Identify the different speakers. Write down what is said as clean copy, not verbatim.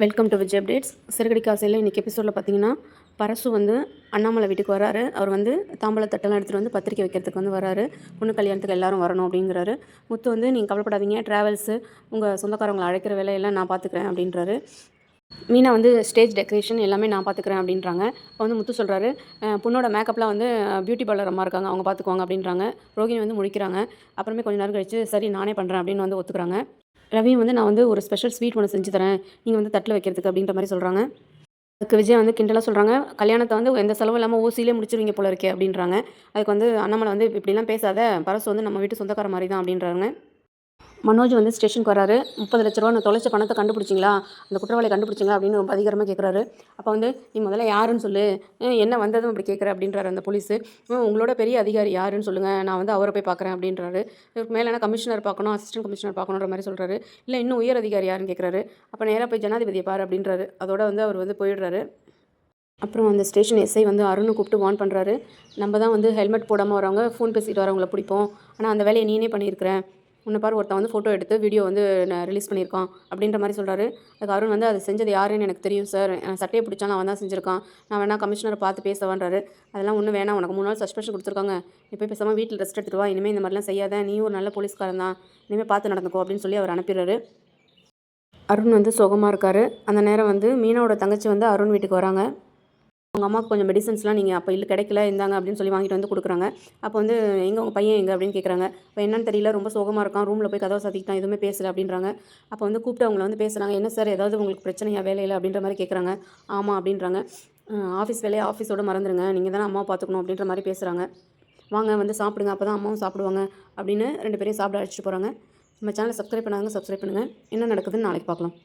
Speaker 1: Welcome to Vijay updates. சிறுகடி காசையில் இன்றைக்கி எபிசோடில் பார்த்தீங்கன்னா, பரசு வந்து அண்ணாமலை வீட்டுக்கு வராரு. அவர் வந்து தாம்பழ தட்டெல்லாம் எடுத்துகிட்டு வந்து பத்திரிக்கை வைக்கிறதுக்கு வந்து வராரு. பொண்ணு கல்யாணத்துக்கு எல்லாரும் வரணும் அப்படிங்கிறாரு. முத்து வந்து நீங்கள் கவலைப்படாதீங்க, ட்ராவல்ஸு உங்கள் சொந்தக்காரவங்களை அழைக்கிற வேலையெல்லாம் நான் பார்த்துக்கிறேன் அப்படின்றாரு. மீனா வந்து ஸ்டேஜ் டெக்கரேஷன் எல்லாமே நான் பார்த்துக்கிறேன் அப்படின்றாங்க. இப்போ வந்து முத்து சொல்கிறாரு, பொண்ணோட மேக்கப்லாம் வந்து பியூட்டி பார்லர் அம்மா இருக்காங்க, அவங்க பார்த்துக்குவாங்க அப்படின்றாங்க. ரோகிணி வந்து முழிக்கிறாங்க. அப்புறமே கொஞ்சம் நேரம் கழிச்சு சரி நானே பண்ணுறேன் அப்படின்னு வந்து ஒத்துக்கிறாங்க. ரவியும் வந்து நான் வந்து ஒரு ஸ்பெஷல் ஸ்வீட் ஒன்று செஞ்சு தரேன், நீங்கள் வந்து தட்டில் வைக்கிறதுக்கு அப்படின்ற மாதிரி சொல்கிறாங்க. அதுக்கு விஜய் வந்து கிண்டலாக சொல்கிறாங்க, கல்யாணத்தை வந்து எந்த செலவும் இல்லாமல் ஓசியிலே முடிச்சிருவீங்க போல இருக்கே அப்படின்றாங்க. அதுக்கு வந்து அண்ணாமலை வந்து இப்படிலாம் பேசாத, பரசு வந்து நம்ம வீட்டு சொந்தக்கார மாதிரி தான் அப்படின்றாங்க. மனோஜ் வந்து ஸ்டேஷனுக்கு வராரு. 30 லட்ச ரூபா நான் தொலைச்ச பணத்தை கண்டுபிடிச்சிங்களா, அந்த குற்றவாளியை கண்டுபிடிச்சிங்களா அப்படின்னு ரொம்ப அதிகாரமாக கேட்குறாரு. அப்போ வந்து நீ முதல்ல யாருன்னு சொல்லு, என்ன வந்ததும் அப்படி கேட்குற அப்படின்றாரு அந்த போலீஸு. உங்களோட பெரிய அதிகாரி யாருன்னு சொல்லுங்கள், நான் வந்து அவரை போய் பார்க்குறேன் அப்படின்றாரு. இதுக்கு மேலே கமிஷனர் பார்க்கணும், அசிஸ்டன்ட் கமிஷனர் பார்க்கணுன்ற மாதிரி சொல்கிறாரு. இல்லை இன்னும் உயர் அதிகாரி யாருன்னு கேட்குறாரு. அப்போ நேராக போய் ஜனாதிபதியை பாரு அப்படின்றாரு. அதோட வந்து அவர் வந்து போயிடுறாரு. அப்புறம் அந்த ஸ்டேஷன் எஸ்ஐ வந்து அருணை கூப்பிட்டு வார்ன் பண்ணுறாரு. நம்ம தான் வந்து ஹெல்மெட் போடாமல் வரவங்க ஃபோன் பேசிட்டு வரவங்கள பிடிப்போம், ஆனால் அந்த வேலையை நீனே பண்ணியிருக்கிறேன். உன்னை பாரு ஒருத்தன் வந்து ஃபோட்டோ எடுத்து வீடியோ வந்து ரிலீஸ் பண்ணியிருக்கான் அப்படின்ற மாதிரி சொல்கிறாரு. அதுக்கு அருண் வந்து அது செஞ்சது யாருன்னு எனக்கு தெரியும் சார், சட்டையை பிடிச்சாலும் அவன் தான் செஞ்சுருக்கான், நான் வேணா கமிஷனரை பார்த்து பேசவான்றாரு. அதெல்லாம் ஒன்றும் வேணாம், உனக்கு 3 நாள் சஸ்பென்ஷன் கொடுத்துருக்காங்க, நீ போய் பேசாமல் வீட்டில் ரெஸ்ட் எடுத்துட்டு வா, இனிமேல் இந்த மாதிரிலாம் செய்யாத, நீ ஒரு நல்ல போலீஸ்காரன் தான், இனிமேல் பார்த்து நடந்துக்கோ அப்படின்னு சொல்லி அவர் அனுப்பிடுறாரு. அருண் வந்து சுகமாக இருக்கார். அந்த நேரம் வந்து மீனாவோட தங்கச்சி வந்து அருண் வீட்டுக்கு வராங்க. அவங்க அம்மாவுக்கு கொஞ்சம் மெடிசன்ஸ்லாம் நீங்கள் அப்போ இல்லை கிடைக்கல இருந்தாங்க அப்படின்னு சொல்லி வாங்கிட்டு வந்து கொடுக்குறாங்க. அப்போ வந்து எங்கே உங்கள் பையன் எங்கே அப்படின்னு கேட்குறாங்க. இப்போ என்னன்னு தெரியல, ரொம்ப சோகமாக இருக்கான், ரூமில் போய் கதவை சாத்திக்கிட்டான், எதுவுமே பேசலை அப்படின்றாங்க. அப்போ வந்து கூப்பிட்டு அவங்கள வந்து பேசுகிறாங்க. என்ன சார் ஏதாவது உங்களுக்கு பிரச்சனையா வேலையில் அப்படின்ற மாதிரி கேட்குறாங்க. ஆமாம் அப்படின்றாங்க. ஆஃபீஸ் வேலையை ஆஃபீஸோடு மறந்துடுங்க, நீங்கள் தானே அம்மாவை பார்த்துக்கணும் அப்படின்ற மாதிரி பேசுகிறாங்க. வாங்க வந்து சாப்பிடுங்க, அப்போ தான் அம்மாவும் சாப்பிடுவாங்க அப்படின்னு 2 பேரையும் சாப்பிட அழைச்சிட்டு போகிறாங்க. நம்ம சேனலை சப்ஸ்கிரைப் பண்ணாதவங்க சப்ஸ்கிரைப் பண்ணுங்கள். என்ன நடக்குதுன்னு நாளைக்கு பார்க்கலாம்.